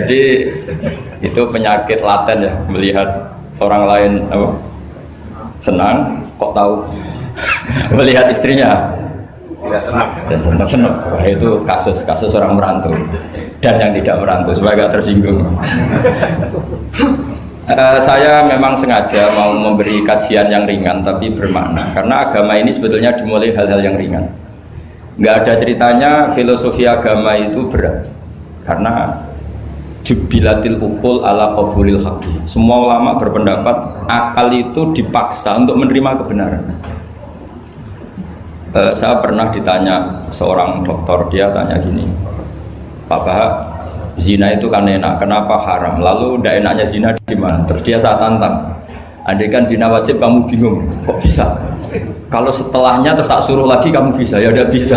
Jadi itu penyakit laten ya, melihat orang lain apa, senang, kok tahu melihat istrinya dan senang. Wah, itu kasus orang merantau dan yang tidak merantau supaya gak tersinggung. Saya memang sengaja mau memberi kajian yang ringan tapi bermakna, karena agama ini sebetulnya dimulai hal-hal yang ringan. Nggak ada ceritanya filosofi agama itu berat, karena jubilatil ukul ala qabulil haqqi. Semua ulama berpendapat akal itu dipaksa untuk menerima kebenaran. Saya pernah ditanya seorang dokter, dia tanya gini, Pak Bahak, zina itu kan enak, kenapa haram? Lalu tidak enaknya zina di mana? Terus dia saya tantang, andai kan zina wajib kamu bingung, kok bisa? Kalau setelahnya terus tak suruh lagi kamu bisa, ya udah bisa.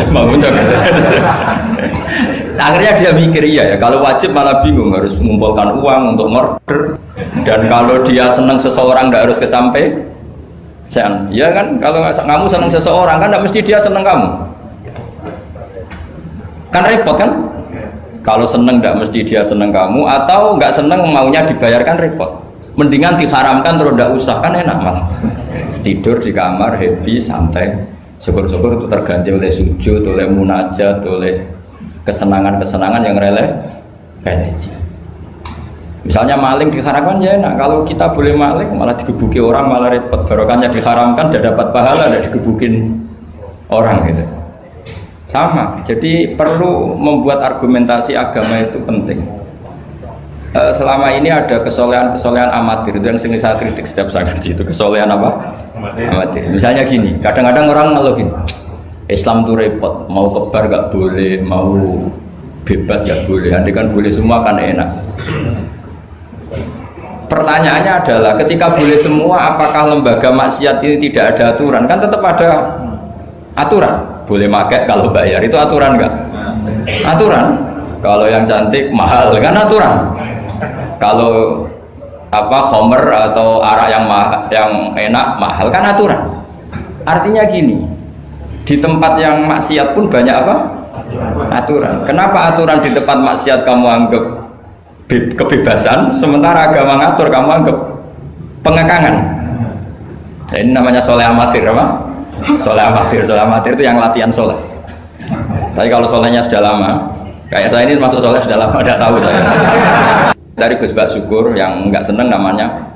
Akhirnya dia mikir iya ya, kalau wajib malah bingung, harus mengumpulkan uang untuk murder. Dan kalau dia senang seseorang tidak harus kesampai. Ya kan, kalau kamu senang seseorang kan tidak mesti dia senang kamu. Kan repot kan? Kalau senang tidak mesti dia senang kamu, atau nggak senang maunya dibayarkan repot. Mendingan diharamkan terus tidak usah, kan enak malah. Tidur di kamar happy santai, syukur-syukur itu terganti oleh sujud, oleh munajat, oleh kesenangan-kesenangan yang religi. Misalnya maling diharamkan ya enak, kalau kita boleh maling malah digebuki orang malah repot. Barokahnya diharamkan tidak dapat pahala, tidak digebukin orang gitu. Sama, jadi perlu membuat argumentasi agama itu penting. Selama ini ada kesolehan amatir, itu yang sering saya kritik setiap saya ngaji, itu kesolehan apa? Amatir. Misalnya gini, kadang-kadang orang ngeluh gini, Islam itu repot, mau kebar gak boleh, mau bebas gak boleh, andai kan boleh semua kan enak. Pertanyaannya adalah, ketika boleh semua, apakah lembaga maksiat ini tidak ada aturan? Kan tetap ada aturan. Boleh pakai kalau bayar, itu aturan enggak? Aturan. Kalau yang cantik mahal kan aturan. Kalau apa khomer atau arak yang enak mahal kan aturan. Artinya gini, di tempat yang maksiat pun banyak apa? Aturan. Kenapa aturan di tempat maksiat kamu anggap kebebasan, sementara agama ngatur kamu anggap pengekangan? Nah, ini namanya soleh amatir apa? Soleh amatir itu yang latihan soleh. Tapi kalau solehnya sudah lama, kayak saya ini masuk soleh sudah lama, tidak tahu saya. Dari Gus Bak Syukur yang nggak seneng namanya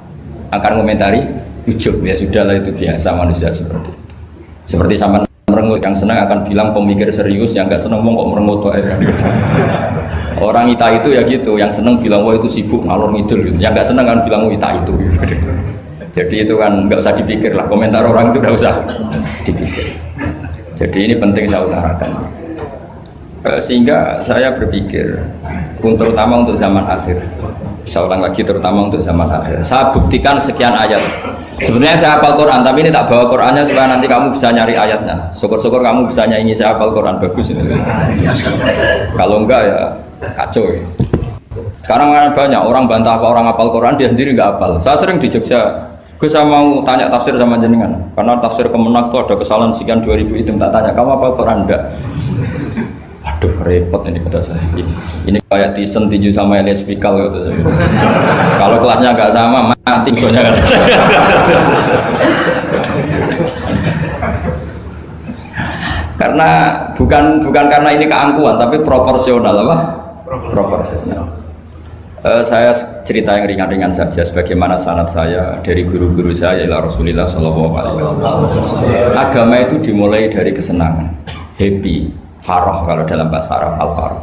akan komentari ujub, ya sudahlah itu biasa manusia seperti itu. Seperti sama merengut, yang senang akan bilang pemikir serius, yang nggak seneng mau kok merengut orang ita itu ya gitu, yang seneng bilang wah itu sibuk ngalor ngidul gitu. Yang nggak seneng kan bilang wah ita itu. Jadi itu kan nggak usah dipikir lah, komentar orang itu nggak usah dipikir. Jadi ini penting saya utarakan. Sehingga saya berpikir, terutama untuk zaman akhir, saya ulang lagi, terutama untuk zaman akhir, saya buktikan sekian ayat. Sebenarnya saya hafal Quran, tapi ini tak bawa Qurannya supaya nanti kamu bisa nyari ayatnya. Syukur-syukur kamu bisa nyanyi saya hafal Quran, bagus ini. Kalau enggak ya kacau ya. Sekarang banyak orang bantah apa orang hafal Quran, dia sendiri nggak hafal. Saya sering di Jogja, saya mau tanya tafsir sama jenengan, karena tafsir Kemenak itu ada kesalahan sekian 2000 itu, tak tanya kamu hafal Quran enggak? Aduh repot ini kata saya. Ini kayak Tyson tinju sama Elias Pikal kata saya. Kalau kelasnya nggak sama mati soalnya kata saya. Karena bukan karena ini keangkuhan, tapi proporsional apa? Proporsional. Saya cerita yang ringan-ringan saja, sebagaimana sanad saya dari guru-guru saya ila Rasulullah Shallallahu Alaihi Wasallam. Agama itu dimulai dari kesenangan, happy, farah kalau dalam bahasa Arab al-farah.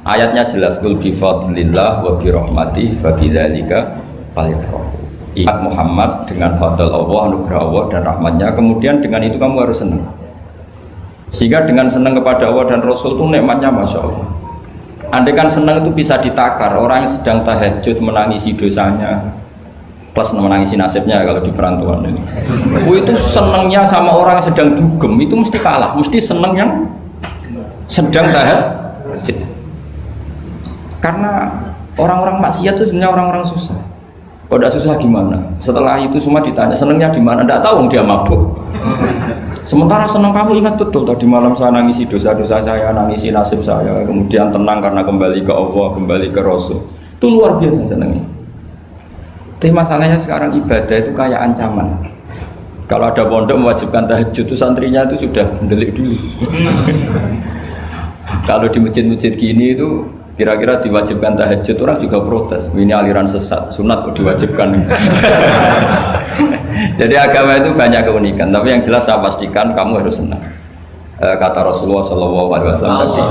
Ayatnya jelas, kul bi fadlillah wa bi rahmatih fa bidzalika falyafrahu. Ingat Muhammad dengan fadl Allah, anugerah Allah dan rahmatnya, kemudian dengan itu kamu harus senang. Sehingga dengan senang kepada Allah dan Rasul itu nikmatnya Masya Allah. Andai kan senang itu bisa ditakar, orang yang sedang tahajud menangisi dosanya plus menangisi nasibnya kalau di perantauan itu. Itu senangnya sama orang yang sedang dugem itu mesti kalah, mesti senang yang sedang tahajud. Karena orang-orang maksiat itu sebenarnya orang-orang susah. Kalau tidak susah gimana? Setelah itu semua ditanya senangnya di mana? Tidak tahu dia mabuk. Sementara senang kamu ingat betul tadi malam saya nangisi dosa-dosa saya, nangisi nasib saya, kemudian tenang karena kembali ke Allah, kembali ke Rasul. Itu luar biasa senangnya. Tapi masalahnya sekarang ibadah itu kayak ancaman. Kalau ada pondok mewajibkan tahajud itu santrinya itu sudah mendelik dulu. Kalau di masjid-masjid gini itu kira-kira diwajibkan tahajud orang juga protes. Ini aliran sesat, sunat kok diwajibkan. Jadi agama itu banyak keunikan. Tapi yang jelas saya pastikan kamu harus senang. Kata Rasulullah SAW tadi,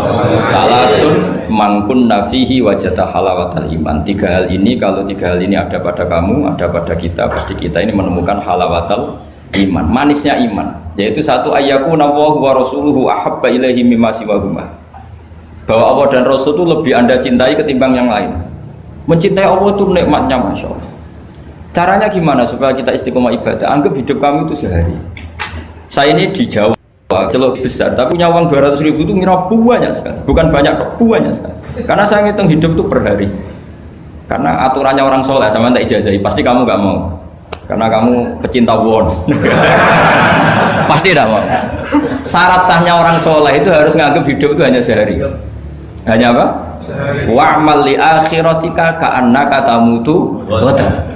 salasun mangkun nafihi wajata halawatal iman. 3 hal ini, kalau 3 hal ini ada pada kamu, ada pada kita, pasti kita ini menemukan halawatal iman, manisnya iman. Yaitu satu, ayyakuna Allahu wa rasuluhu ahabba ilaihi mimma siwahuma. Bahwa Allah dan Rasul itu lebih Anda cintai ketimbang yang lain. Mencintai Allah itu nikmatnya Masya Allah. Caranya gimana supaya kita istiqomah ibadah? Anggap hidup kamu itu sehari. Saya ini di Jawa celok besar, tapi punya uang 200.000 itu ngira banyak sekali. Bukan banyak, banyak sekali. Karena saya ngitung hidup itu per hari. Karena aturannya orang soleh, sama tak ijazahi, pasti kamu gak mau. Karena kamu pecinta won. Pasti tidak mau. Syarat sahnya orang soleh itu harus nganggap hidup itu hanya sehari. Hanya apa? Wa'mal li akhiratika ka'annaka tamutu ghadan.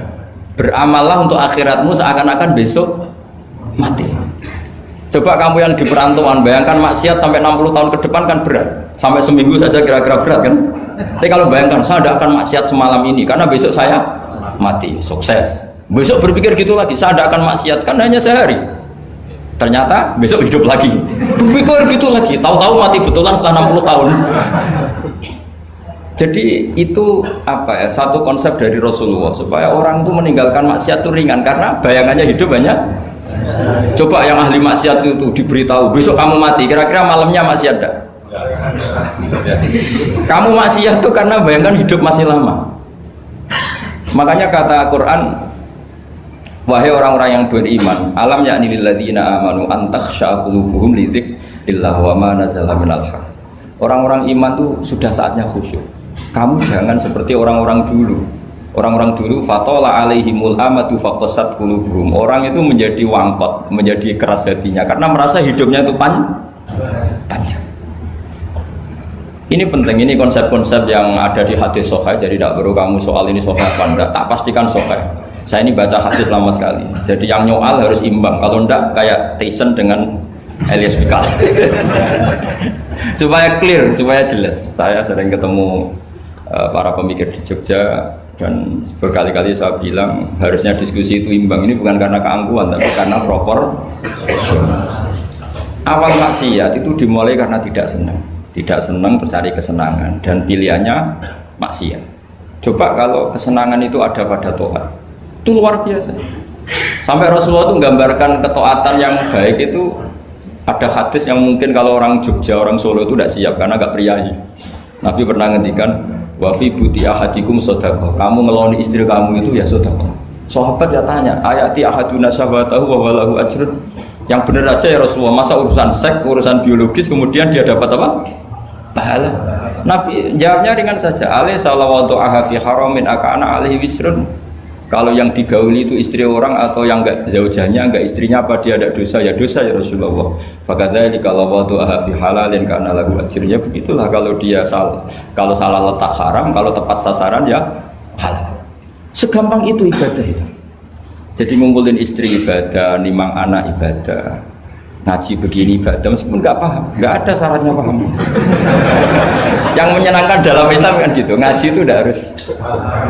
Beramallah untuk akhiratmu seakan-akan besok mati. Coba kamu yang di perantauan, bayangkan maksiat sampai 60 tahun ke depan kan berat. Sampai seminggu saja kira-kira berat kan. Tapi kalau bayangkan saya tidak akan maksiat semalam ini karena besok saya mati, sukses. Besok berpikir gitu lagi, saya tidak akan maksiat kan hanya sehari. Ternyata besok hidup lagi. Berpikir gitu lagi, tahu-tahu mati betulan setelah 60 tahun. Jadi itu apa ya, satu konsep dari Rasulullah supaya orang itu meninggalkan maksiat itu ringan karena bayangannya hidup banyak. Coba yang ahli maksiat itu diberitahu besok kamu mati, kira-kira malamnya maksiat enggak? Kamu maksiat itu karena bayangkan hidup masih lama. Makanya kata Quran, wahai orang-orang yang beriman, alam yakni lil ladzina amanu an takhsha qulubuhum li dzikrillah wa ma nazala minal haq. Orang-orang iman tuh sudah saatnya khusyuk. Kamu jangan seperti orang-orang dulu. Orang-orang dulu fatola alaihimul amatu faqasat qulubuhum. Orang itu menjadi wangkot, menjadi keras hatinya karena merasa hidupnya itu panjang. Ini penting, ini konsep-konsep yang ada di hadis sahih. Jadi tidak perlu kamu soal ini sahih apa enggak, tak pastikan sahih. Saya ini baca hadis lama sekali. Jadi yang nyoal harus imbang. Kalau enggak kayak Tyson dengan Elias Pikal. Supaya clear, supaya jelas. Saya sering ketemu para pemikir di Jogja dan berkali-kali saya bilang harusnya diskusi itu imbang. Ini bukan karena keangkuhan tapi karena proper. Awal maksiat itu dimulai karena tidak senang tercari kesenangan dan pilihannya maksiat. Coba kalau kesenangan itu ada pada taat, itu luar biasa. Sampai Rasulullah itu menggambarkan ketaatan yang baik itu ada hadis yang mungkin kalau orang Jogja, orang Solo itu tidak siap karena agak priayi. Nabi pernah ngendikan, wa fi buti ahadikum shadaqah. Kamu ngeloni istri kamu itu ya shadaqah. Sahabat ya tanya, ayati ahaduna syahwatahu wa walahu ajrun. Yang benar aja ya Rasulullah, masa urusan seks, urusan biologis kemudian dia dapat apa? Pahala. Nabi jawabnya ringan saja, alaihi salawatu aha fi haramin akana alaihi wisrun. Kalau yang digauli itu istri orang atau yang enggak zaujahnya, enggak istrinya, apa dia ada dosa? Ya dosa ya Rasulullah. Fakadzalika lawatu aha fi halalin kana lahu ajrun. Ya begitulah kalau dia kalau salah letak haram, kalau tepat sasaran ya halal. Segampang itu ibadah itu. Jadi ngumpulin istri ibadah, nimang anak ibadah, ngaji begini ibadah meskipun nggak paham, nggak ada syaratnya paham. Yang menyenangkan dalam Islam kan gitu, ngaji itu udah harus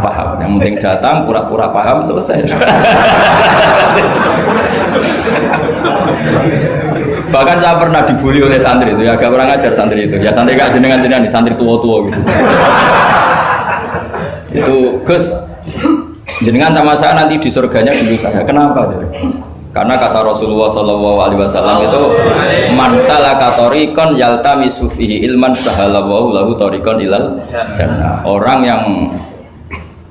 paham. Yang penting datang, pura-pura paham, selesai. Bahkan saya pernah dibully oleh santri itu, ya agak kurang ajar santri itu. Ya santri gak jenengan-jenengan nih, santri tua-tua gitu. Itu Gus, jenengan sama saya nanti di surganya dulu saya. Kenapa? Karena kata Rasulullah SAW itu man salaka tariqan yaltamisu fihi ilman sahalallahu lahu tariqan ilal jannah. Orang yang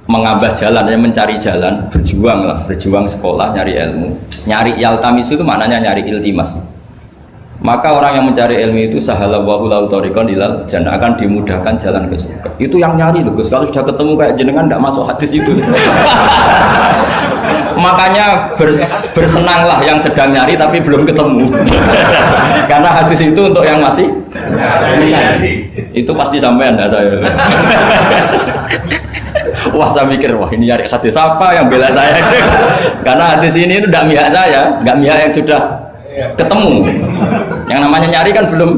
mengambah jalan, yang mencari jalan, berjuang sekolah, nyari ilmu. Nyari yaltamisu itu maknanya nyari iltimas. Maka orang yang mencari ilmu itu sahalallahu lahu tariqan ilal jannah, akan dimudahkan jalan ke surga. Itu yang nyari loh Gus. Kalau sudah ketemu kayak jenengan tidak masuk hadis itu. Makanya bersenanglah yang sedang nyari tapi belum ketemu. Karena hadis itu untuk yang masih mencari. Itu pasti sampai Anda saya. Wah saya mikir, wah ini nyari hadis apa yang bela saya? Karena hadis ini itu tidak mihak saya, nggak mihak yang sudah ketemu. Yang namanya nyari kan belum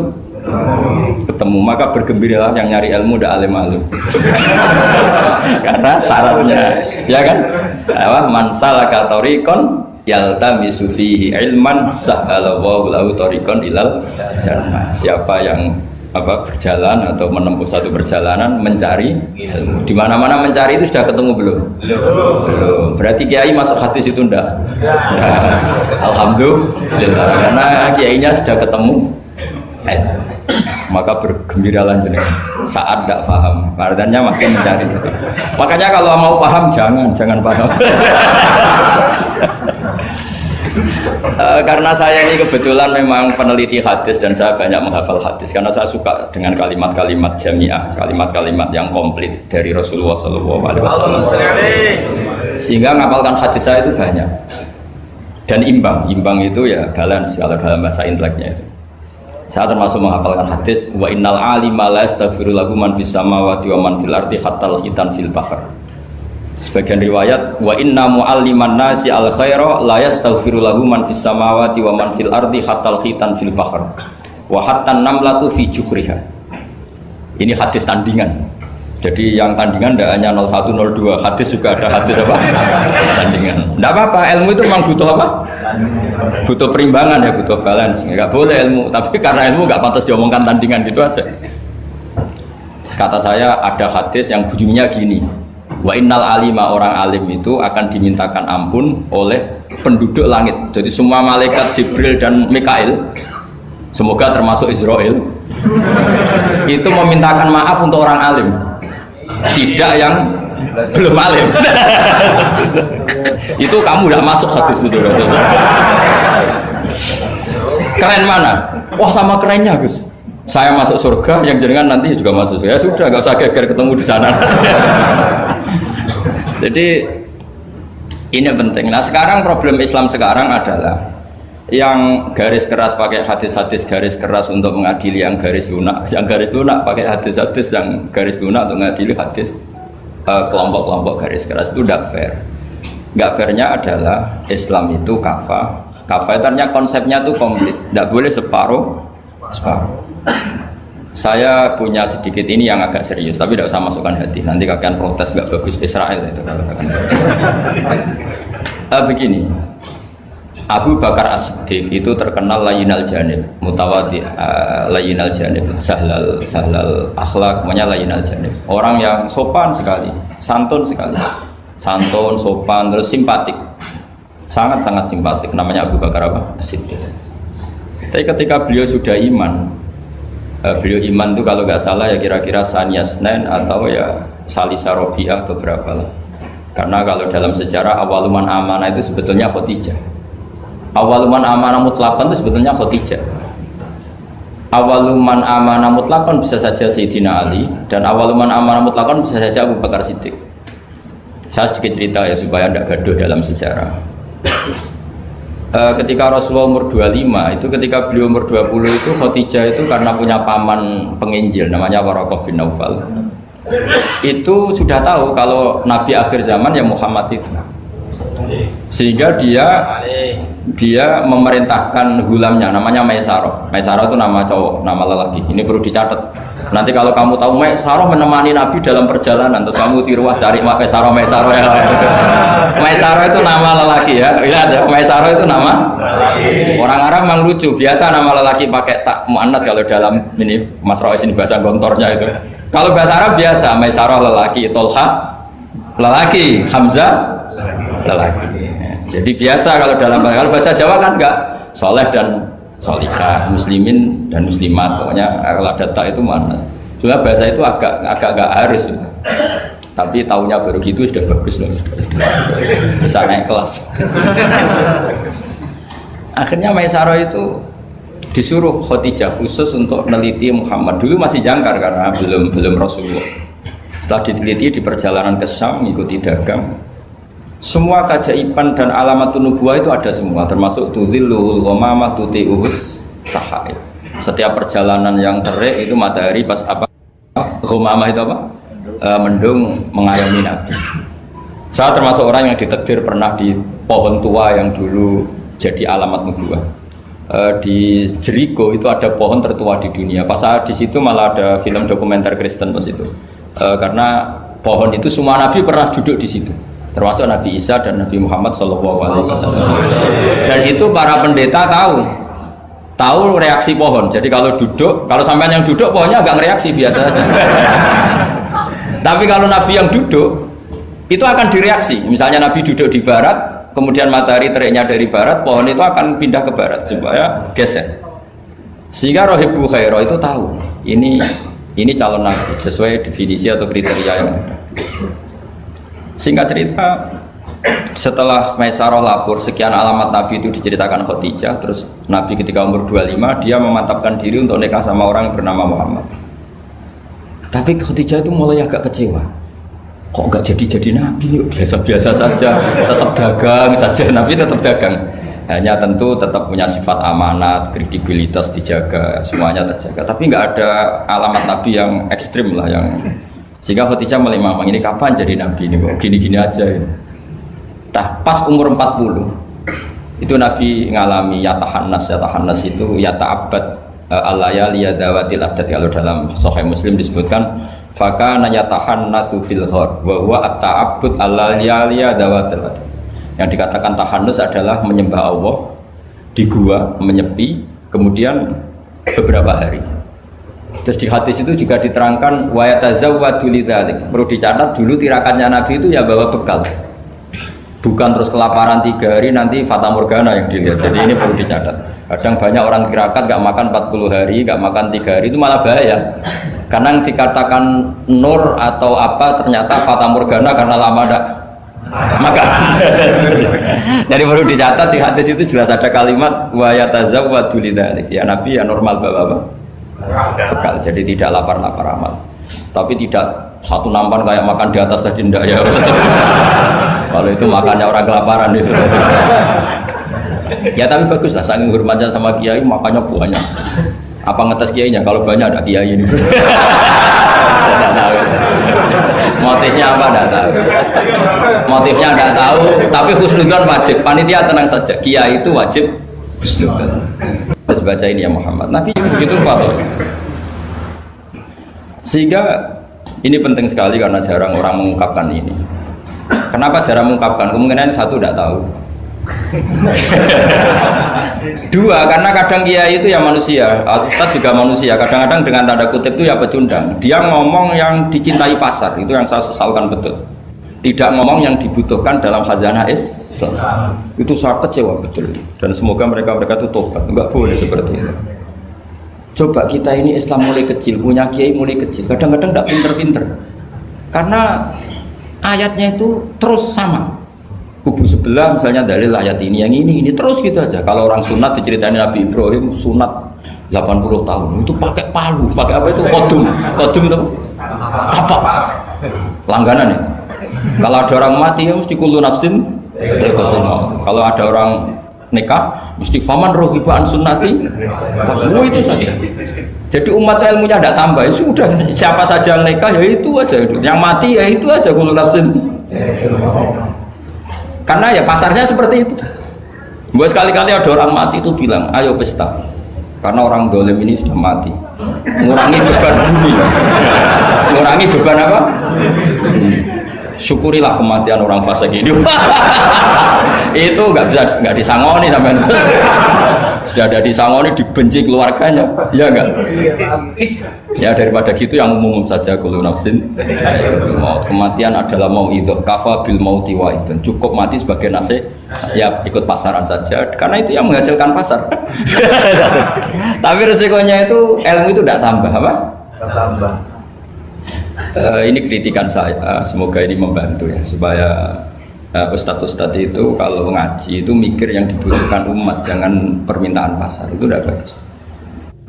ketemu, maka bergembiralah yang nyari ilmu udah alim-alim. Karena syaratnya, ya kan? Man salaka tariqan yaltamisu fihi ilman sahhalallahu lahu tariqan ilal jannah. Siapa yang berjalan atau menempuh satu perjalanan mencari ilmu. Di mana-mana mencari itu sudah ketemu belum? Belum. Berarti kiai masuk hadis itu enggak? Alhamdulillah. Karena kiainya sudah ketemu ilmu. Maka bergembiralah jenengan saat tidak paham, artinya masih mencari. Makanya kalau mau paham jangan paham. Karena saya ini kebetulan memang peneliti hadis dan saya banyak menghafal hadis karena saya suka dengan kalimat-kalimat jamiah, kalimat-kalimat yang komplit dari Rasulullah SAW. Sehingga ngapalkan hadis saya itu banyak dan imbang itu ya balance kalau dalam bahasa inteleknya itu. Saya termasuk menghafalkan hadis wa innal alima la yastaghfiru lahu man fis samawati wa man fil ardi hatta al-khitan fil bahr. Sebagian riwayat wa inna mualliman nasi al khaira la yastaghfiru lahu man fis samawati wa man fil ardi hatta al-khitan fil bahr wa hatta an-namlatu fi juhriha. Ini hadis tandingan. Jadi yang tandingan tidak hanya 01, 02, hadis juga ada hadis apa? Tandingan. Tidak apa-apa, ilmu itu memang butuh apa? Butuh perimbangan ya, butuh balance. Nggak boleh ilmu, tapi karena ilmu nggak pantas diomongkan tandingan gitu aja. Kata saya ada hadis yang bunyinya gini. Wa innal alima, orang alim itu akan dimintakan ampun oleh penduduk langit. Jadi semua malaikat Jibril dan Mikail, semoga termasuk Israel, itu memintakan maaf untuk orang alim. Tidak yang belum alim. Itu kamu udah masuk hadis itu. Keren mana? Wah sama kerennya Gus. Saya masuk surga, yang jenengan nanti juga masuk. Ya sudah, nggak usah geger ketemu di sana. Jadi ini penting. Nah sekarang problem Islam sekarang adalah yang garis keras pakai hadis-hadis garis keras untuk mengadili yang garis lunak pakai hadis-hadis yang garis lunak untuk mengadili hadis kelompok-kelompok garis keras. Itu tidak fair. Nggak fairnya adalah Islam itu kafah itu artinya konsepnya itu komplit, tidak boleh separuh. Saya punya sedikit ini yang agak serius tapi tidak usah masukkan hati, nanti kalian protes nggak bagus Israel itu. Begini, Abu Bakar As-Siddiq itu terkenal layinal janib, mutawadi, layinal janib, sahlal akhlak, namanya layinal janib. Orang yang sopan sekali, santun sekali, santun, sopan, terus simpatik, sangat-sangat simpatik. Namanya Abu Bakar As-Siddiq. Tapi ketika beliau sudah iman, beliau iman itu kalau nggak salah ya kira-kira Saniyasnen atau ya Salisa Robiah atau berapa lah. Karena kalau dalam sejarah awaluman amanah itu sebetulnya Khadijah. Awaluman amanah mutlakon itu sebetulnya Khadijah. Awaluman amanah mutlakon bisa saja Sayyidina Ali, dan awaluman amanah mutlakon bisa saja Abu Bakar Siddiq. Saya sedikit cerita ya supaya tidak gaduh dalam sejarah. Ketika Rasulullah umur 25 itu, ketika beliau umur 20 itu Khadijah itu karena punya paman penginjil namanya Waraqah bin Naufal, itu sudah tahu kalau Nabi akhir zaman ya Muhammad itu, sehingga dia memerintahkan hulamnya namanya Maisarah. Maisarah itu nama cowok, nama lelaki. Ini perlu dicatat. Nanti kalau kamu tahu Maisarah menemani Nabi dalam perjalanan, terus kamu tiruah cari Maisarah ya. Maisarah itu nama lelaki ya. Lihat ya, Maisarah itu nama. Orang Arab memang lucu. Biasa nama lelaki pakai tak muannas kalau dalam ini Mas Rois ini bahasa gontornya itu. Kalau bahasa Arab biasa Maisarah lelaki, Tolha lelaki, Hamzah lelaki. Jadi biasa kalau dalam bahasa Jawa kan enggak, soleh dan solihah, muslimin dan muslimat, pokoknya kalau ada tak itu manas. Cuma bahasa itu agak harus, tapi tahunya baru gitu sudah bagus loh, bisa naik kelas. Akhirnya Maisarah itu disuruh Khadijah khusus untuk meneliti Muhammad. Dulu masih jangkar karena belum Rasulullah. Setelah diteliti di perjalanan ke Syam, mengikuti dagang. Semua keajaiban dan alamat nubuwah itu ada semua, termasuk tuzilluhul ghamamah tuti'uhus sahaib. Setiap perjalanan yang terik itu matahari pas apa? Ghamamah itu apa? mendung mengayomi Nabi. Saya termasuk orang yang ditakdir pernah di pohon tua yang dulu jadi alamat nubuwah. Di Jericho itu ada pohon tertua di dunia. Pas saya di situ malah ada film dokumenter Kristen pas itu. Karena pohon itu semua Nabi pernah duduk di situ, termasuk Nabi Isa dan Nabi Muhammad SAW. Dan itu para pendeta tahu reaksi pohon. Jadi kalau sampai yang duduk pohonnya agak reaksi biasa saja. Tapi kalau Nabi yang duduk itu akan direaksi. Misalnya Nabi duduk di barat, kemudian matahari teriknya dari barat, pohon itu akan pindah ke barat supaya geser. Sehingga rohibu khairah itu tahu ini calon Nabi sesuai definisi atau kriteria yang ada. Singkat cerita, setelah Maisarah lapor sekian alamat Nabi itu diceritakan Khadijah, terus Nabi ketika umur 25 dia memantapkan diri untuk nikah sama orang bernama Muhammad. Tapi Khadijah itu mulai agak kecewa. Kok nggak jadi Nabi? Biasa-biasa saja, tetap dagang saja. Nabi tetap dagang. Hanya tentu tetap punya sifat amanat, kredibilitas dijaga, semuanya terjaga. Tapi nggak ada alamat Nabi yang ekstrim lah yang sehingga Khadijah mulai mamang ini kapan jadi Nabi ini kok gini-gini aja ini. Nah, pas umur 40 itu Nabi ngalami yatahannas itu yata'abbad al-layali yadawatil adat. Kalau dalam Sahih Muslim disebutkan fakana yatahannasu fil ghar wa huwa at-ta'abbud al-layali yadawatil adat. Yang dikatakan tahannus adalah menyembah Allah di gua, menyepi, kemudian beberapa hari. Terus di hadis itu juga diterangkan wa yatazawwadu lidzalik. Perlu dicatat dulu tirakannya Nabi itu ya bawa bekal. Bukan terus kelaparan 3 hari nanti fata morgana yang dilihat. Jadi ini perlu dicatat. Kadang banyak orang tirakat gak makan 40 hari, gak makan 3 hari itu malah bahaya. Karena yang dikatakan nur atau apa ternyata fata morgana karena lama gak makan. Jadi perlu dicatat di hadis itu jelas ada kalimat wa yatazawwadu lidzalik. Ya Nabi ya normal bawa apa? Bekal. Jadi tidak lapar-lapar amat. Tapi tidak satu nampan kayak makan di atas tadi ndak ya. Kalau itu makannya orang kelaparan itu. Ya tapi bagus lah, saking hormatnya sama kiai makannya banyak. Apa ngetes kiainya? Kalau banyak ada kiai ini. Tidak tahu. Motifnya apa? Tidak tahu. Motifnya tidak tahu. Tapi husnudzon wajib. Panitia tenang saja. Kiai itu wajib husnudzon. Harus baca ini ya Muhammad. Nabi begitu fatwa. Sehingga ini penting sekali karena jarang orang mengungkapkan ini. Kenapa jarang mengungkapkan? Kemungkinan satu tidak tahu. Dua, karena kadang kiai itu ya manusia, Ustadz juga manusia. Kadang-kadang dengan tanda kutip itu ya pecundang. Dia ngomong yang dicintai pasar, itu yang saya sesalkan betul. Tidak ngomong yang dibutuhkan dalam khazanah Islam. Itu saya kecewa betul. Dan semoga mereka itu tobat. Enggak boleh seperti itu. Coba kita ini Islam mulai kecil, punya kiai mulai kecil. Kadang-kadang tidak pinter-pinter. Karena ayatnya itu terus sama. Kubu sebelah misalnya dalil ayat ini, yang ini terus gitu aja. Kalau orang sunat diceritain Nabi Ibrahim sunat 80 tahun itu pakai palu, pakai apa itu? Kodum itu kapak langganan ya. Kalau ada orang mati ya mesti kullu nafsin dha'iqatul maut. Kalau ada orang nikah mesti faman rohibaan sunnati itu saja. Jadi umat ilmunya tidak tambah, ya sudah siapa saja yang nikah ya itu aja, yang mati ya itu aja kullu nafsin. Karena ya pasarnya seperti itu. Buat sekali-kali ada orang mati itu bilang, ayo pesta. Karena orang dolim ini sudah mati. Ngurangi beban bumi. Ngurangi beban apa? Syukurilah kematian orang fasik ini. Itu nggak disangoni sampai. Sudah ada disangoni, dibenci keluarganya, ya enggak? Ya daripada gitu yang umum saja kullu nafsin maut. Kematian adalah mau'idhah, kafa bil mauti wa'idun. Cukup mati sebagai nasihat, ya ikut pasaran saja karena itu yang menghasilkan pasar. Tapi resikonya itu ilmu itu tidak tambah apa? Tambah. Ini kritikan saya, semoga ini membantu ya supaya ustadz-ustadz itu kalau ngaji itu mikir yang dibutuhkan umat, jangan permintaan pasar, itu tidak bagus.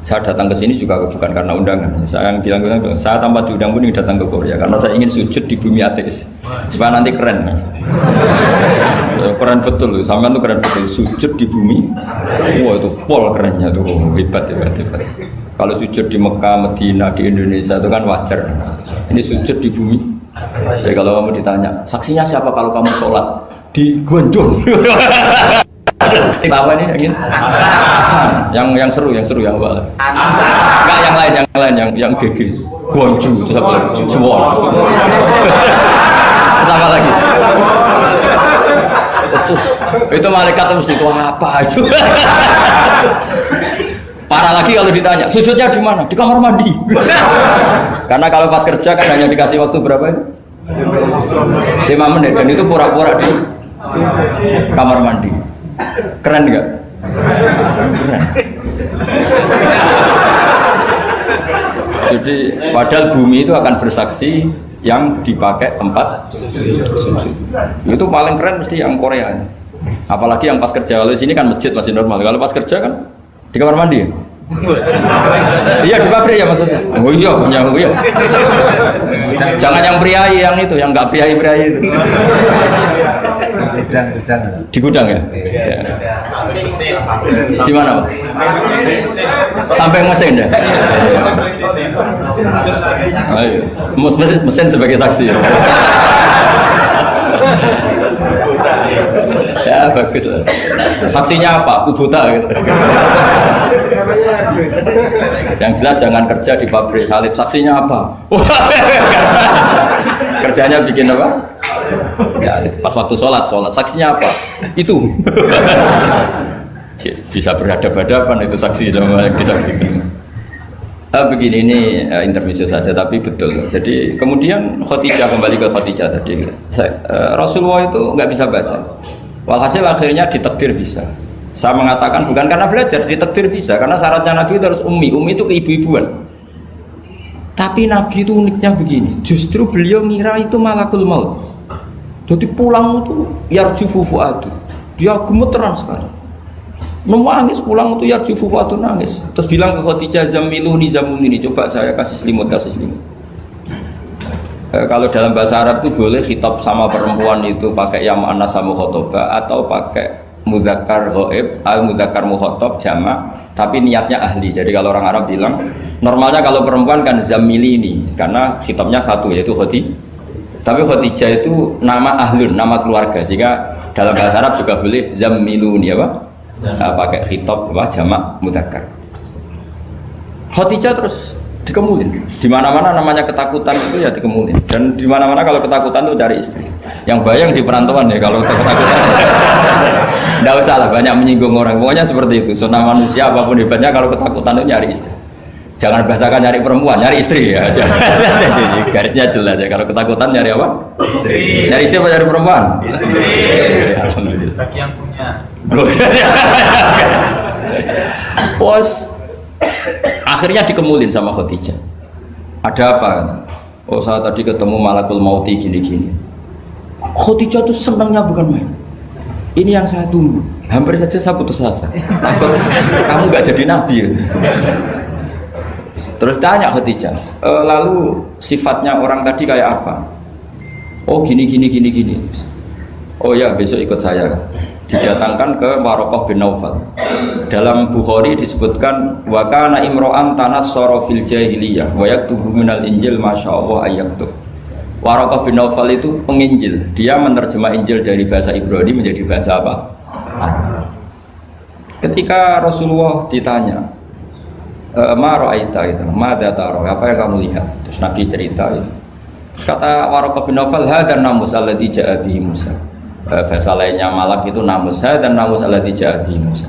Saya datang ke sini juga bukan karena undangan. Saya yang bilang saya tanpa diundang pun datang ke Korea karena saya ingin sujud di bumi ateis supaya nanti keren. Keren betul loh, sampean tuh keren betul. Sujud di bumi, wah itu pol kerennya tuh, hebat. Kalau sujud di Mekah, Medina, di Indonesia itu kan wajar. Ini sujud di bumi. Jadi kalau kamu ditanya, saksinya siapa kalau kamu sholat di Gonjong? Bawah ini ingin Hasan, yang seru yang awal. Enggak yang lain yang GG. Gonju, siapa? Suwon. Sama lagi. Itu malaikat mesti itu apa itu? Parah lagi kalau ditanya, sujudnya di mana? Di kamar mandi. Karena kalau pas kerja kan hanya dikasih waktu berapa ini? 5 menit dan itu pura-pura di kamar mandi. Keren nggak? Keren. Jadi padahal bumi itu akan bersaksi yang dipakai tempat sujud. Itu paling keren mesti yang Korea. Apalagi yang pas kerja. Kalau di sini kan masjid masih normal. Kalau pas kerja kan di kamar mandi. Iya di pabrik ya maksudnya. Oh iya. Jangan yang priai yang itu, yang nggak priai itu. Di gudang ya. Di mana? Sampai mesin ya. Ayo, mesin sebagai saksi. Ya bagus lah. Saksinya apa? Kubuta gitu. Yang jelas jangan kerja di pabrik salib. Saksinya apa? Kerjanya bikin apa? Ya, pas waktu sholat. Saksinya apa? Itu. Bisa berhadapan-hadapan itu saksi sama disaksikan. Begini ini intermezzo saja tapi betul. Jadi kemudian Khadijah, kembali ke Khadijah tadi. Rasulullah itu nggak bisa baca. Walhasil akhirnya ditakdir bisa. Saya mengatakan bukan karena belajar, ditakdir bisa. Karena syaratnya Nabi itu harus ummi. Ummi itu keibu-ibuan. Tapi Nabi itu uniknya begini. Justru beliau ngira itu malakul maut. Jadi pulang itu yarjufu fuadu. Dia gemeteran sekali. Nangis pulang itu yarjufu fuadu nangis. Terus bilang ke Khadijah zamiluni zamiluni. Coba saya kasih selimut. Kalau dalam bahasa Arab itu boleh khitab sama perempuan itu pakai yang mu'annas sama khotoba atau pakai mudzakkar ghaib al mudzakkar mukhatab jamak tapi niatnya ahli. Jadi kalau orang Arab bilang normalnya kalau perempuan kan zamilini karena khitabnya satu yaitu Khadijah. Tapi Khadijah itu nama ahlun, nama keluarga sehingga dalam bahasa Arab juga boleh zamiluni apa? Pakai khitab apa jamak mudzakkar. Khadijah terus dikemulin. Di mana-mana namanya ketakutan itu ya dikemulin. Dan di mana-mana kalau ketakutan itu cari istri. Yang bayang di perantauan ya kalau ketakutan. Nggak usah lah banyak menyinggung orang. Pokoknya seperti itu. Sunnah manusia apapun hebatnya kalau ketakutan itu nyari istri. Jangan bahasakan nyari perempuan, nyari istri ya. Garisnya jelas ya. Kalau ketakutan nyari apa? Istri. Nyari istri apa nyari perempuan? Istri. Alhamdulillah. Bagi yang punya. Bos. Akhirnya dikemulin sama Khadijah. Ada apa? Oh saya tadi ketemu malakul mauti gini-gini. Khadijah tuh senangnya bukan main. Ini yang saya tunggu. Hampir saja saya putus asa. Takut kamu nggak jadi nabi. Terus tanya Khadijah, lalu sifatnya orang tadi kayak apa? Oh gini. Oh ya besok ikut saya. Didatangkan ke Waraqah bin Naufal. Dalam Bukhari disebutkan wa kana imro'an tanassara fil jahiliyah wa yaktubu minal injil masyaallah ayaktub. Waraqah bin Naufal itu penginjil. Dia menerjemah Injil dari bahasa Ibrani menjadi bahasa apa? Ketika Rasulullah ditanya, ma ra'aita itu, madza tara? Apa yang kamu lihat? Terus Nabi cerita itu. Terus kata Waraqah bin Naufal, hadan namus alladzi ja'a bihi Musa. Bahasa lainnya malak itu namus dan namus alladzi ja'a bihi Musa.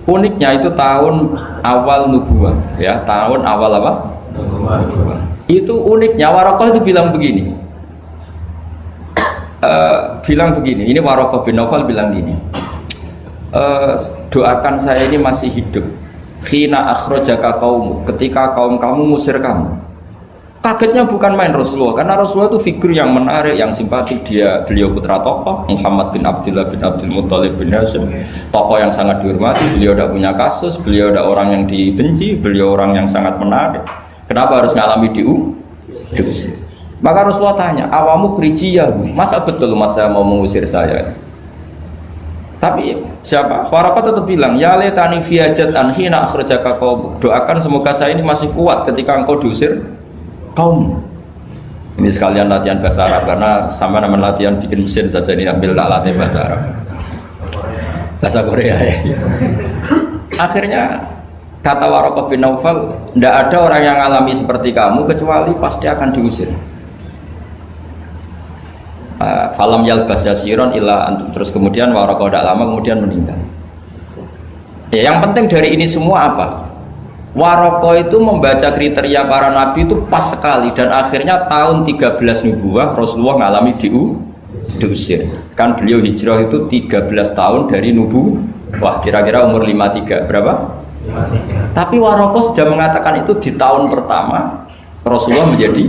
Uniknya itu tahun awal nubuwah ya, tahun awal apa? Nubuwah. Itu uniknya Waraqah itu bilang begini. Ini Waraqah bin Naufal bilang gini. Doakan saya ini masih hidup. Khina akhrajaka qaumu, ketika kaum kamu ngusir kamu. Kagetnya bukan main Rasulullah, karena Rasulullah itu figur yang menarik, yang simpatik. Beliau putra tokoh, Muhammad bin Abdullah bin Abdul Muttalib bin Hashim, tokoh yang sangat dihormati. Beliau tidak punya kasus, beliau tidak orang yang dibenci, beliau orang yang sangat menarik. Kenapa harus ngalami diusir? Maka Rasulullah tanya, awamu khrijiyahu, masa betul umat saya mau mengusir saya? Tapi siapa? Waraqah tetap bilang, ya letani fiyajat anhina akhrajaka qaum. Doakan semoga saya ini masih kuat ketika engkau diusir kaum. Ini sekalian latihan bahasa Arab karena sama nama latihan bikin mesin saja ini ambil tak latih bahasa Arab. Bahasa Korea ya. Akhirnya kata Waraqah bin Naufal, tidak ada orang yang alami seperti kamu kecuali pasti akan diusir. Falam yalbas yasiron illa antum. Terus kemudian Waraqah tidak lama kemudian meninggal. Ya, yang penting dari ini semua apa? Waraqah itu membaca kriteria para nabi itu pas sekali dan akhirnya tahun 13 nubuwah Rasulullah ngalami diusir. Kan beliau hijrah itu 13 tahun dari nubuwah, kira-kira umur 53 berapa? 53. Tapi Waraqah sudah mengatakan itu di tahun pertama Rasulullah menjadi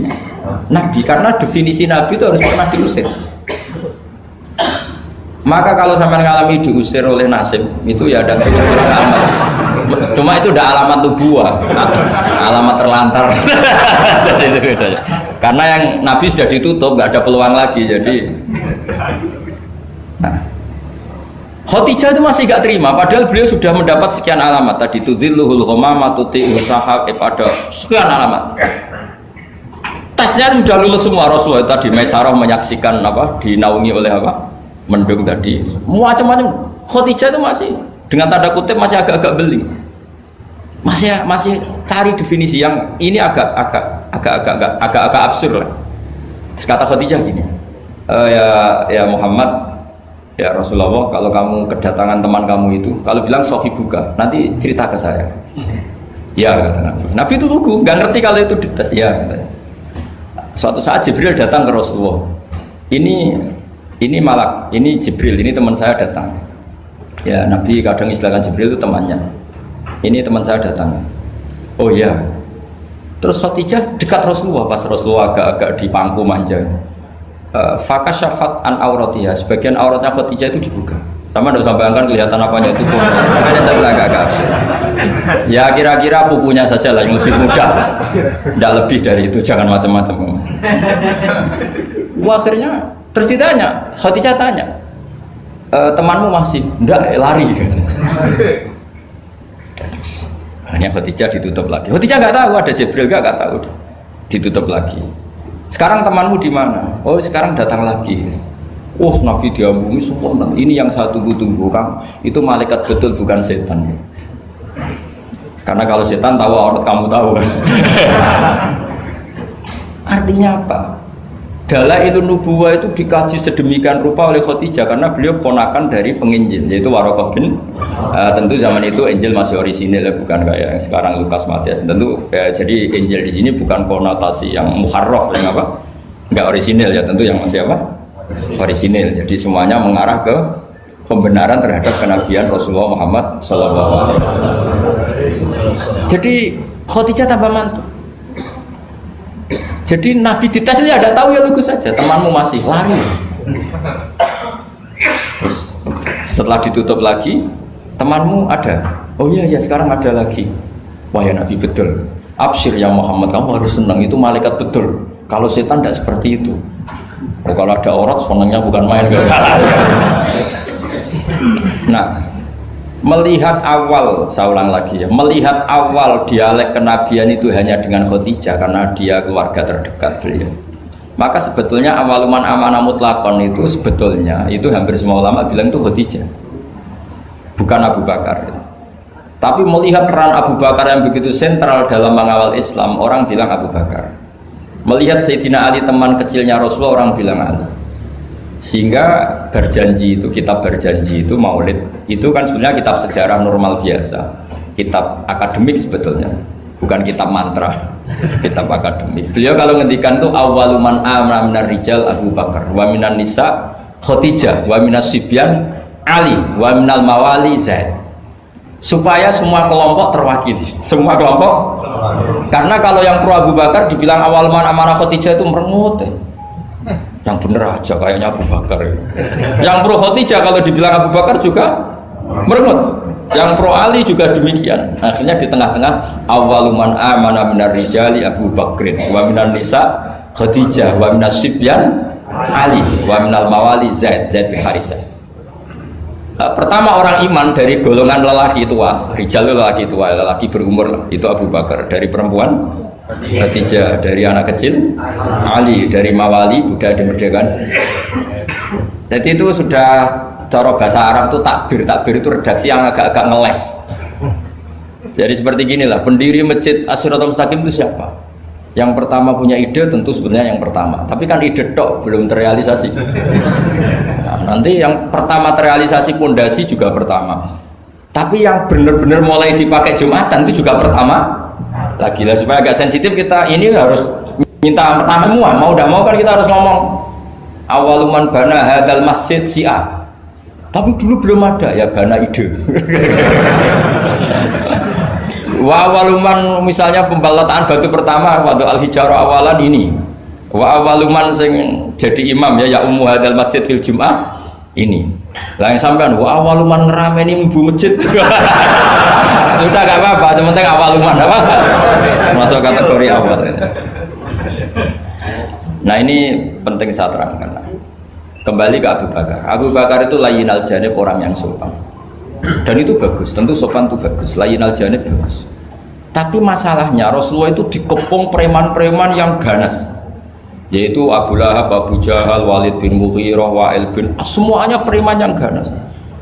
nabi, karena definisi nabi itu harus pernah diusir. Maka kalau sampai mengalami diusir oleh nasib itu ya ada alamat. Cuma itu udah alamat nubuwah, alamat terlantar. Jadi itu bedanya. Karena yang nabi sudah ditutup, nggak ada peluang lagi. Jadi, nah, Khadijah itu masih gak terima, padahal beliau sudah mendapat sekian alamat tadi. Tudzilluhul ghamama tuti'u sahab, ada sekian alamat. Tesnya sudah lulus semua. Rasulullah tadi Maisarah menyaksikan apa, dinaungi oleh apa, mendung tadi, macam-macam. Khadijah itu masih dengan tanda kutip masih agak-agak beli, masih cari definisi yang ini agak absurd lah. Terus kata Khadijah gini, ya Muhammad, ya Rasulullah, kalau kamu kedatangan teman kamu itu, kalau bilang sohibuka, nanti cerita ke saya. Ya kata Nabi. Nabi itu lugu, nggak ngerti kalau itu dites. Ya katanya. Suatu saat Jibril datang ke Rasulullah. Ini malak, ini Jibril, ini teman saya datang. Ya Nabi kadang istilahkan Jibril itu temannya. Ini teman saya datang. Oh ya. Terus Khadijah dekat Rasulullah, pas Rasulullah agak-agak dipangku manja. Fakasyafat an auratiha, sebagian auratnya Khadijah itu dibuka. Sama enggak usah bayangkan kelihatan apanya itu. Makanya saya bilang agak absurd. Ya kira-kira pupunya saja lah yang lebih mudah. Tidak lebih dari itu, jangan macam-macam. Akhirnya terus ditanya, Khadijah tanya, temanmu masih? Enggak, lari. Akhirnya Khadijah ditutup lagi. Khadijah nggak tahu ada Jibril, nggak tahu. Ditutup lagi. Sekarang temanmu di mana? Oh sekarang datang lagi. Oh Nabi diambungi sempurna. Ini yang saya tunggu-tunggu, Kang. Itu malaikat betul, bukan setan. Karena kalau setan tahu aurat kamu tahu. Artinya apa? Dalailun nubuwah itu dikaji sedemikian rupa oleh Khadijah karena beliau ponakan dari penginjil, yaitu Waraqah bin. Tentu zaman itu Injil masih orisinil, bukan kayak yang sekarang Lukas Matius. Tentu jadi Injil di sini bukan konotasi yang muharraf, yang apa? Enggak orisinil ya, tentu yang masih apa? Orisinil. Jadi semuanya mengarah ke pembenaran terhadap kenabian Rasulullah Muhammad SAW. Jadi Khadijah tambah mantap. Jadi Nabi dites itu ada tahu ya lugu saja, temanmu masih lari. Terus setelah ditutup lagi, temanmu ada. Oh iya ya sekarang ada lagi. Wah ya Nabi betul. Absyir ya Muhammad, kamu harus senang, itu malaikat betul. Kalau setan tidak seperti itu. Oh kalau ada aurat senangnya bukan main. Nah, melihat awal, saya ulang lagi ya, melihat awal dialek kenabian itu hanya dengan Khadijah karena dia keluarga terdekat beliau. Maka sebetulnya awaluman amanah mutlakon itu sebetulnya itu hampir semua ulama bilang itu Khadijah, bukan Abu Bakar. Tapi melihat peran Abu Bakar yang begitu sentral dalam mengawal Islam, orang bilang Abu Bakar. Melihat Sayyidina Ali teman kecilnya Rasulullah, orang bilang Ali. Sehingga berjanji itu, kitab berjanji itu, maulid itu kan sebenarnya kitab sejarah normal biasa, kitab akademik sebetulnya, bukan kitab mantra, kitab akademik. Beliau kalau ngendikan tuh awaluman amana minar rijal Abu Bakar, wa minan nisa Khadijah, wa minas sibyan Ali, wa minal mawali Zaid, supaya semua kelompok terwakili, semua kelompok. Karena kalau yang pro Abu Bakar dibilang awaluman amanah Khadijah itu merengut. Yang bener aja kayaknya Abu Bakar. Yang pro Khadijah kalau dibilang Abu Bakar juga merengut. Yang pro Ali juga demikian. Akhirnya di tengah-tengah awaluman amana minar rijali Abu Bakrin, wa minan nisa Khadijah, wa minas sibyan Ali, wa minal mawali Zaid bin Harisah. Pertama orang iman dari golongan lelaki tua, rijal lelaki tua, lelaki berumur itu Abu Bakar. Dari perempuan Khadijah, dari anak kecil Ali, dari mawali budak dimerdekakan. Jadi itu sudah cara bahasa Arab itu takbir itu redaksi yang agak-agak ngeles. Jadi seperti ginilah, pendiri masjid As-Siratal Mustaqim itu siapa? Yang pertama punya ide tentu sebenarnya yang pertama, tapi kan ide tok belum terrealisasi. Nah, nanti yang pertama terrealisasi pondasi juga pertama, tapi yang benar-benar mulai dipakai Jumatan itu juga pertama lagi lah. Supaya agak sensitif kita ini harus minta pertama semua, mau tidak mau kan kita harus ngomong awaluman bana hadal masjid si'a, tapi dulu belum ada ya bana ide. Wa awaluman misalnya pembalataan batu pertama waktu al-hijarah awalan ini, wa awaluman sing jadi imam ya ummu hadal masjid fil jum'ah ini lah yang sampean wa awaluman ngerameni mbu masjid. Sudah gak apa-apa, yang penting awaluman apa masuk kategori awal. Nah ini penting saya terangkan. Kembali ke Abu Bakar. Abu Bakar itu layyinal janib, orang yang sopan, dan itu bagus, tentu sopan itu bagus, layyinal janib bagus. Tapi masalahnya Rasulullah itu dikepung preman-preman yang ganas, yaitu Abu Lahab, Abu Jahal, Walid bin Mughirah, Wa'il bin semuanya preman yang ganas.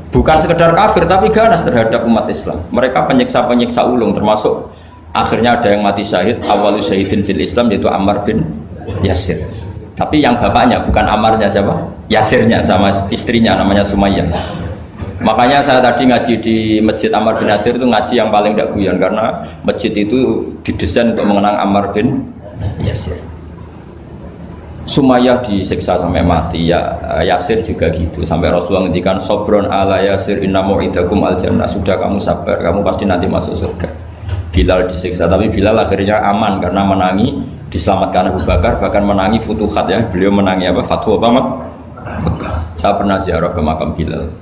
Bukan sekedar kafir tapi ganas terhadap umat Islam. Mereka penyiksa-penyiksa ulung, termasuk akhirnya ada yang mati syahid, awal syahidin fil Islam, yaitu Ammar bin Yasir. Tapi yang bapaknya bukan Ammarnya, siapa? Yasirnya, sama istrinya namanya Sumayyah. Makanya saya tadi ngaji di Masjid Ammar bin Yasir itu ngaji yang paling tidak guyon, karena masjid itu didesain untuk mengenang Ammar bin Yasir. Sumayyah disiksa sampai mati, ya Yasir juga gitu, sampai Rasulullah ngendikan sobron ala Yasir inna mu'idakum al jannah, sudah kamu sabar, kamu pasti nanti masuk surga. Bilal disiksa, tapi Bilal akhirnya aman karena menangi, diselamatkan Abu Bakar, bahkan menangi futuhat ya, beliau menangi apa? Fatwa apa? Saya pernah ziarah ke makam Bilal.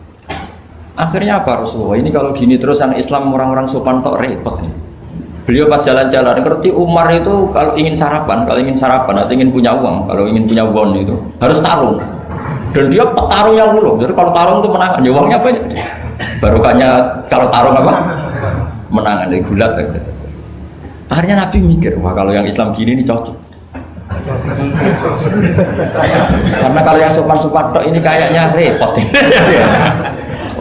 Akhirnya apa Rasulullah? Ini kalau gini terus anak Islam orang-orang sopan tok repot. Beliau pas jalan-jalan ngerti Umar itu kalau ingin sarapan atau ingin punya uang, kalau ingin punya bon itu harus tarung. Dan dia petarung yang dulu. Jadi kalau tarung itu menangan, ya uangnya banyak. Barokahnya kalau tarung apa? Menangan, dari gulat. Akhirnya Nabi mikir, wah kalau yang Islam gini ini cocok. Karena kalau yang sopan-sopan tok ini kayaknya repot.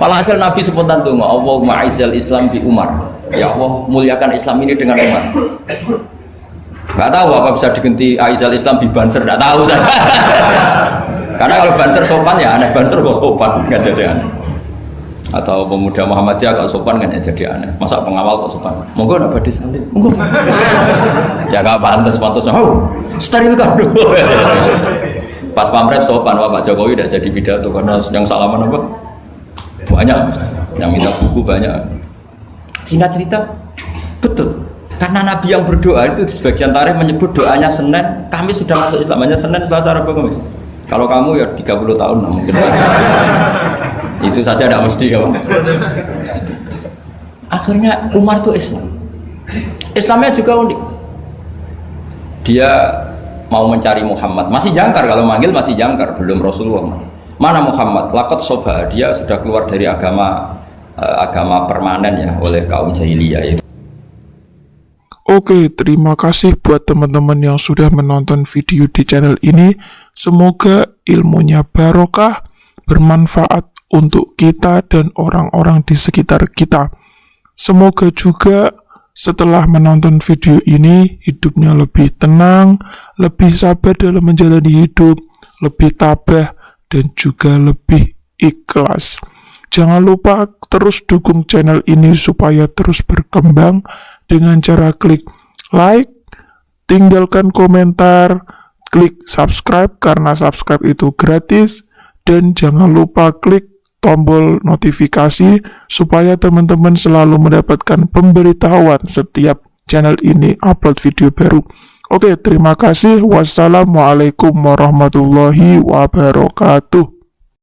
Walhasil Nabi spontan tunggu, Allahumma aizal Islam bi Umar. Ya Allah, muliakan Islam ini dengan Umar. Gak tahu apa bisa diganti aizal Islam bi Banser, gak tahu saya. Karena kalau Banser sopan ya aneh, Banser kok sopan, gak jadi aneh. Atau pemuda Muhammadiyah kalau sopan kan ya jadi aneh. Masa pengawal kok sopan? Monggo nak badhe santai. Monggo. Ya gak pantas-pantasnya. Oh, sterilkan dulu. Pas pamret sopan, wah Pak Jokowi tidak jadi pidato karena yang salaman apa? Banyak, yang minta buku banyak. Singkat cerita, betul. Karena Nabi yang berdoa itu di sebagian tarikh menyebut doanya Senin, Kamis sudah masuk Islam, hanya Senin, Selasa, Rabu, Kamis. Kalau kamu ya 30 tahun nah mungkin. Itu saja tidak mesti ya. Akhirnya Umar itu Islam. Islamnya juga unik. Dia mau mencari Muhammad, masih jangkar, kalau manggil masih jangkar, belum Rasulullah. Mana Muhammad? Laqad soba, dia sudah keluar dari agama permanen ya oleh kaum jahiliyah itu. Oke, terima kasih buat teman-teman yang sudah menonton video di channel ini. Semoga ilmunya barokah, bermanfaat untuk kita dan orang-orang di sekitar kita. Semoga juga setelah menonton video ini, hidupnya lebih tenang, lebih sabar dalam menjalani hidup, lebih tabah, dan juga lebih ikhlas. Jangan lupa terus dukung channel ini supaya terus berkembang dengan cara klik like, tinggalkan komentar, klik subscribe karena subscribe itu gratis, dan jangan lupa klik tombol notifikasi supaya teman-teman selalu mendapatkan pemberitahuan setiap channel ini upload video baru. Oke, terima kasih. Wassalamualaikum warahmatullahi wabarakatuh.